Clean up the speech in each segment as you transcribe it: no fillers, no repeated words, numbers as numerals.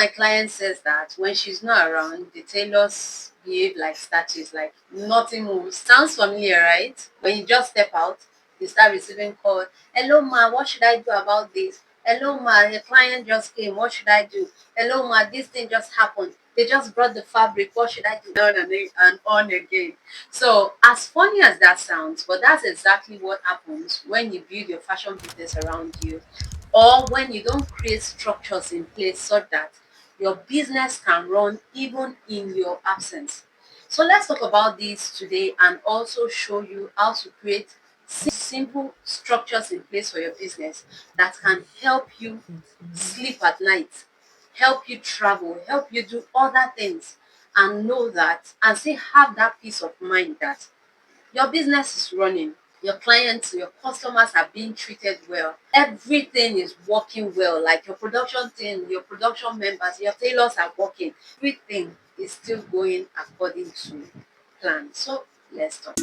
my client says that when she's not around, the tailors behave like statues, like nothing moves. Sounds familiar, right? When you just step out, you start receiving calls. Hello, ma, what should I do about this? Hello, ma, the client just came. What should I do? Hello, ma, this thing just happened. They just brought the fabric. What should I do? And on again. So, as funny as that sounds, but that's exactly what happens when you build your fashion business around you, or when you don't create structures in place so that your business can run even in your absence. So let's talk about this today and also show you how to create simple structures in place for your business that can help you sleep at night, help you travel, help you do other things, and know that and still have that peace of mind that your business is running, your clients, your customers are being treated well, everything is working well, like your production team, your production members, your tailors are working, everything is still going according to plan. So let's talk.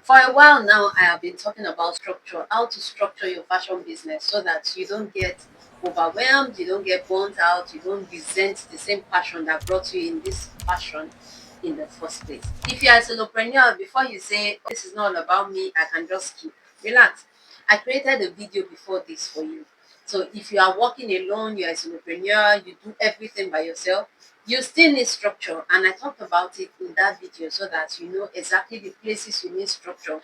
For a while now, I have been talking about structure, how to structure your fashion business so that you don't get overwhelmed, you don't get burnt out, you don't resent the same passion that brought you in this fashion in the first place. If you are a solopreneur, before you say, "Oh, this is not all about me, I can just skip," relax. I created a video before this for you. So if you are working alone, you're a solopreneur, you do everything by yourself, you still need structure, and I talked about it in that video so that you know exactly the places you need structure.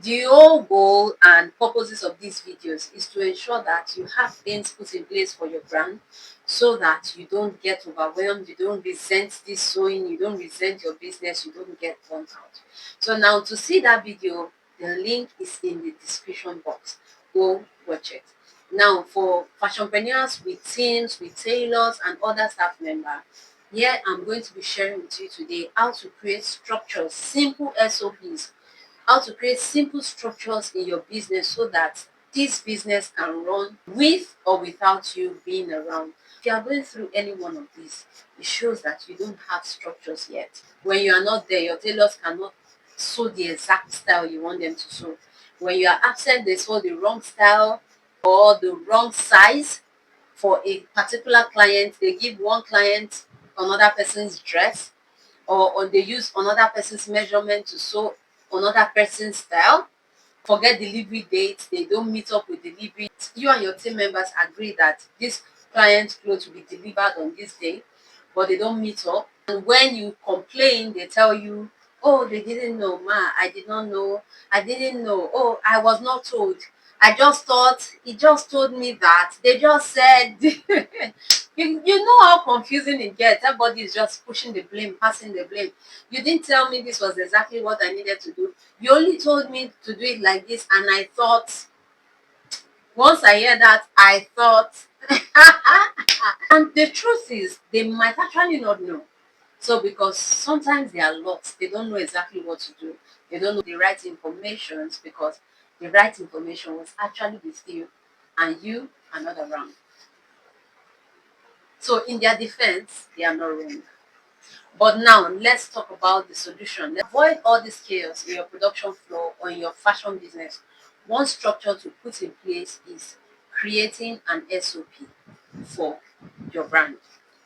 The whole goal and purposes of these videos is to ensure that you have things put in place for your brand so that you don't get overwhelmed, you don't resent this sewing, you don't resent your business, you don't get burnt out. So now to see that video, the link is in the description box. Go watch it. Now for fashionpreneurs with teams, with tailors and other staff members, here I'm going to be sharing with you today how to create structures, simple SOPs, how to create simple structures in your business so that this business can run with or without you being around. If you are going through any one of these, it shows that you don't have structures yet. When you are not there, your tailors cannot sew the exact style you want them to sew. When you are absent, they sew the wrong style or the wrong size for a particular client. They give one client another person's dress, or they use another person's measurement to sew another person's style. Forget delivery dates, they don't meet up with delivery. You and your team members agree that this client's clothes will be delivered on this day, but they don't meet up. And when you complain, they tell you, "Oh, they didn't know, ma, I did not know, I didn't know, oh, I was not told. I just thought, he just told me that. They just said," you know how confusing it gets. Everybody is just pushing the blame, passing the blame. "You didn't tell me this was exactly what I needed to do. You only told me to do it like this, and I thought," once I hear that, I thought, and the truth is, they might actually not know. So because sometimes they are lost, they don't know exactly what to do. They don't know the right information because the right information was actually with you and you are not around. So in their defense, they are not wrong. But now let's talk about the solution. Avoid all this chaos in your production floor or in your fashion business. One structure to put in place is creating an SOP for your brand.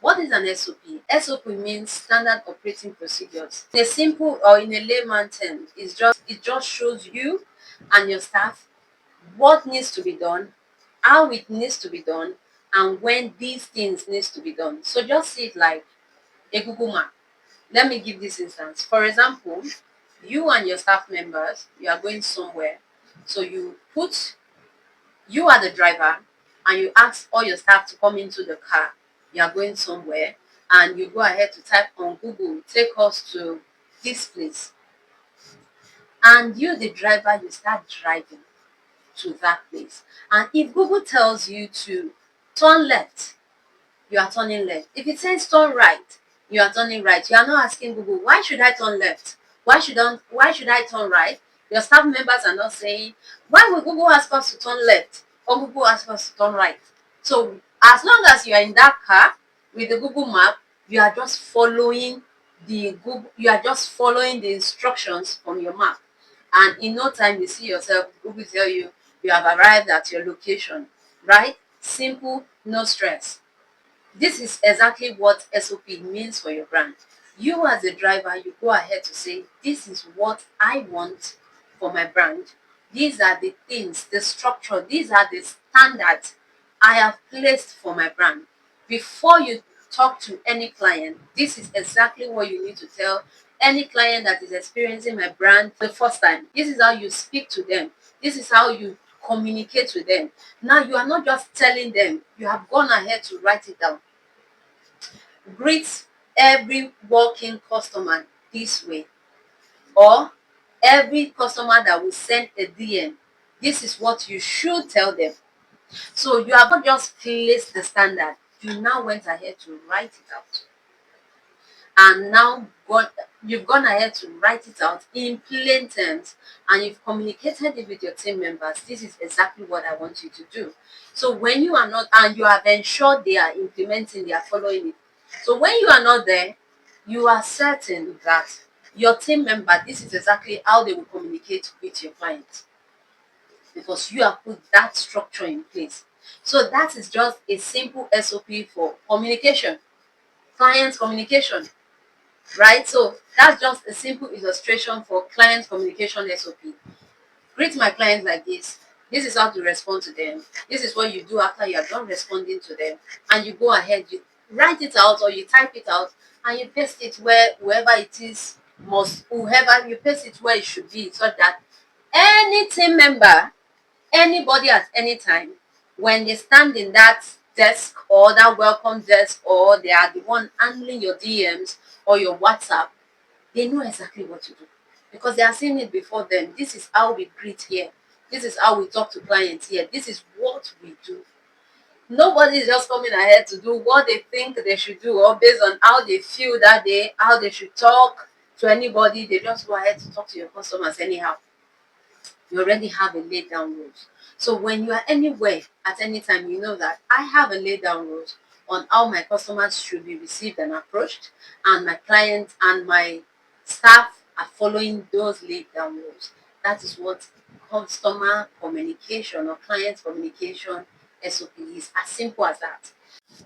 What is an SOP? SOP means standard operating procedures. In a simple or in a layman term, it just shows you and your staff what needs to be done, how it needs to be done, and when these things needs to be done. So just see it like a Google map. Let me give this instance. For example, you and your staff members, you are going somewhere. So you are the driver and you ask all your staff to come into the car. You are going somewhere and you go ahead to type on Google, "Take us to this place." And you, the driver, you start driving to that place. And if Google tells you to turn left, you are turning left. If it says turn right, you are turning right. You are not asking Google, "Why should I turn left? Why should I turn right?" Your staff members are not saying, "Why would Google ask us to turn left or Google ask us to turn right?" So as long as you are in that car with the Google map, you are just following the instructions from your map. And in no time you see yourself, Google tell you, You have arrived at your location, right? Simple, no stress. This is exactly what SOP means for your brand. You as a driver, you go ahead to say, this is what I want for my brand. These are the things, the structure, these are the standards I have placed for my brand. Before you talk to any client, this is exactly what you need to tell any client that is experiencing my brand the first time. This is how you speak to them. This is how you communicate with them. Now you are not just telling them, you have gone ahead to write it down. Greet every walking customer this way, or every customer that will send a DM, this is what you should tell them. So you have not just placed the standard, you now went ahead to write it out. And now you've gone ahead to write it out in plain terms, and you've communicated it with your team members. This is exactly what I want you to do. So when you are not, and you have ensured they are implementing, they are following it. So when you are not there, you are certain that your team member, this is exactly how they will communicate with your client, because you have put that structure in place. So that is just a simple SOP for communication, client communication. Right? So that's just a simple illustration for client communication SOP. Greet my clients like this. This is how to respond to them. This is what you do after you are done responding to them. And you go ahead, you write it out or you type it out and you paste it where whoever it is whoever you paste it where it should be, so that any team member, anybody at any time, when they stand in that desk or that welcome desk, or they are the one handling your DMs or your WhatsApp, they know exactly what to do, because they are seeing it before them. This is how we greet here. This is how we talk to clients here. This is what we do. Nobody is just coming ahead to do what they think they should do, or based on how they feel that day, how they should talk to anybody. They just go ahead to talk to your customers anyhow. You already have a laid down rules. So when you are anywhere at any time, you know that I have a laid down rules on how my customers should be received and approached, and my clients and my staff are following those laid down rules. That is what customer communication or client communication SOP is, as simple as that.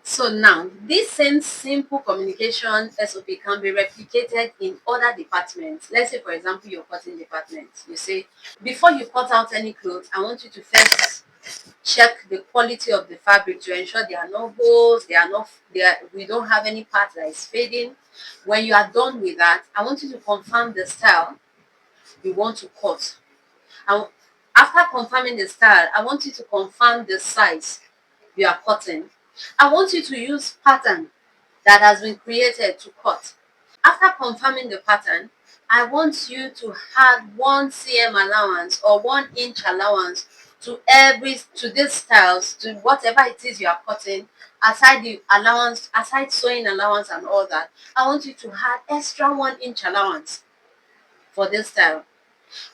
So now, this same simple communication SOP can be replicated in other departments. Let's say, for example, your cutting department. You say, before you cut out any clothes, I want you to first check the quality of the fabric to ensure there are no holes, we don't have any part that is fading. When you are done with that, I want you to confirm the style you want to cut. And after confirming the style, I want you to confirm the size you are cutting. I want you to use pattern that has been created to cut. After confirming the pattern, I want you to add 1 cm allowance or 1 inch allowance to these styles, to whatever it is you are cutting. Aside the allowance, aside sewing allowance and all that, I want you to add extra 1 inch allowance for this style.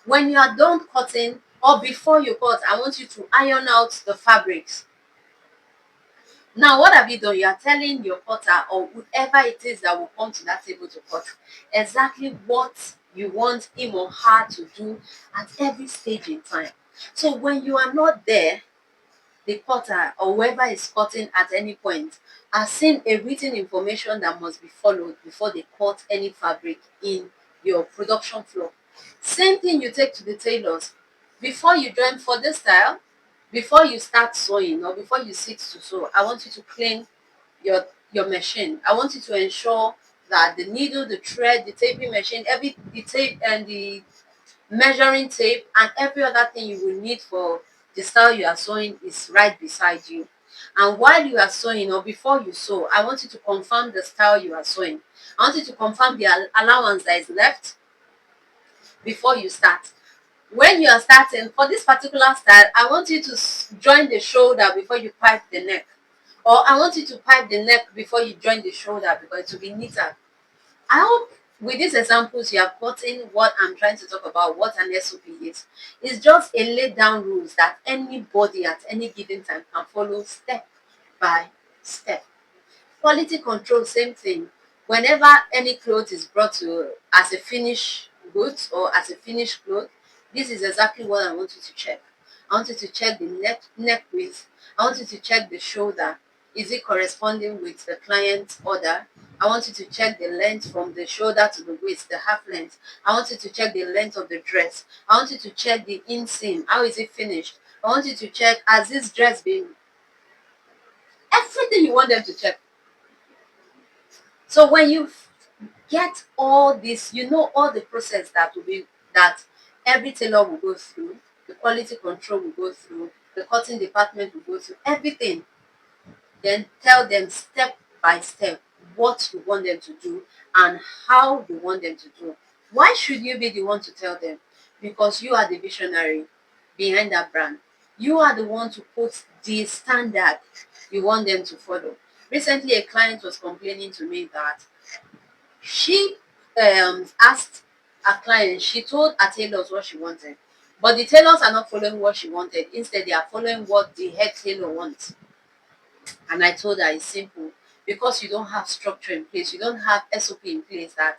When you are done cutting, or before you cut, I want you to iron out the fabrics. Now, what have you done? You are telling your cutter or whoever it is that will come to that table to cut exactly what you want him or her to do at every stage in time. So when you are not there, the cutter or whoever is cutting at any point has seen a written information that must be followed before they cut any fabric in your production floor. Same thing you take to the tailors. Before you join for this style, before you start sewing or before you sit to sew, I want you to clean your machine. I want you to ensure that the needle, the thread, the taping machine, the tape and the measuring tape and every other thing you will need for the style you are sewing is right beside you. And while you are sewing or before you sew, I want you to confirm the style you are sewing. I want you to confirm the allowance that is left before you start. When you are starting for this particular style, I want you to join the shoulder before you pipe the neck, or I want you to pipe the neck before you join the shoulder, because it will be neater. I hope with these examples you have gotten what I'm trying to talk about, what an SOP is. It's just a laid down rules that anybody at any given time can follow step by step. Quality control, same thing. Whenever any cloth is brought to as a finished goods or as a finished cloth, this is exactly what I want you to check. I want you to check the neck width. I want you to check the shoulder. Is it corresponding with the client's order? I want you to check the length from the shoulder to the waist, the half length. I want you to check the length of the dress. I want you to check the inseam. How is it finished? I want you to check, has this dress been, everything you want them to check. So when you get all this, you know all the process that will be, that every tailor will go through, the quality control will go through, the cutting department will go through, everything. Then tell them step by step what you want them to do and how you want them to do. Why should you be the one to tell them? Because you are the visionary behind that brand. You are the one to put the standard you want them to follow. Recently, a client was complaining to me that she asked a client, she told her tailors what she wanted, but the tailors are not following what she wanted. Instead, they are following what the head tailor wants. And I told her it's simple, because you don't have structure in place, you don't have SOP in place, that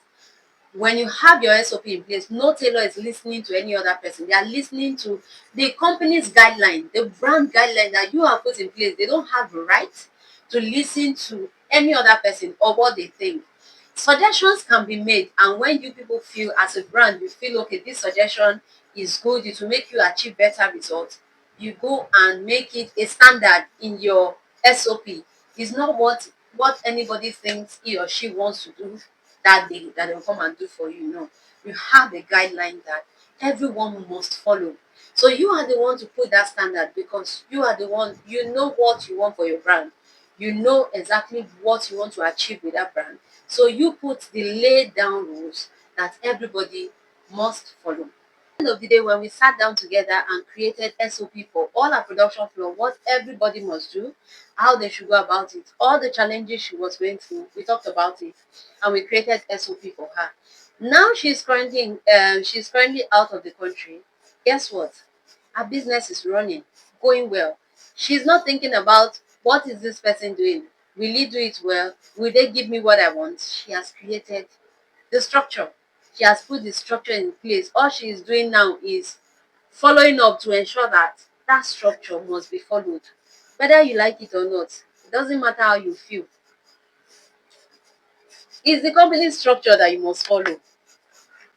when you have your SOP in place, no tailor is listening to any other person. They are listening to the company's guideline, the brand guideline that you have put in place. They don't have the right to listen to any other person or what they think. Suggestions can be made, and when you people feel as a brand, you feel okay, this suggestion is good, it will make you achieve better results, you go and make it a standard in your SOP. It's not what anybody thinks he or she wants to do that they will come and do for you. No, you have a guideline that everyone must follow. So you are the one to put that standard, because you are the one, you know what you want for your brand. You know exactly what you want to achieve with that brand. So you put the laid down rules that everybody must follow. End of the day, when we sat down together and created SOP for all our production floor, what everybody must do, how they should go about it, all the challenges she was going through, we talked about it, and we created SOP for her. Now she's currently out of the country. Guess what? Her business is running, going well. She's not thinking about what is this person doing. Will he do it well? Will they give me what I want? She has created the structure. She has put the structure in place. All she is doing now is following up to ensure that that structure must be followed. Whether you like it or not, it doesn't matter how you feel. It's the company structure that you must follow.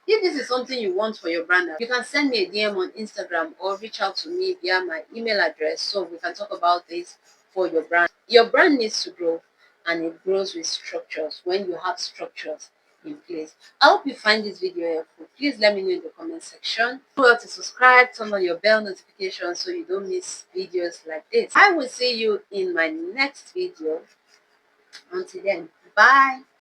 If this is something you want for your brand, you can send me a DM on Instagram or reach out to me via my email address so we can talk about this for your brand. Your brand needs to grow, and it grows with structures when you have structures in place. I hope you find this video helpful. Please let me know in the comment section. Remember to subscribe, turn on your bell notification so you don't miss videos like this. I will see you in my next video. Until then, bye.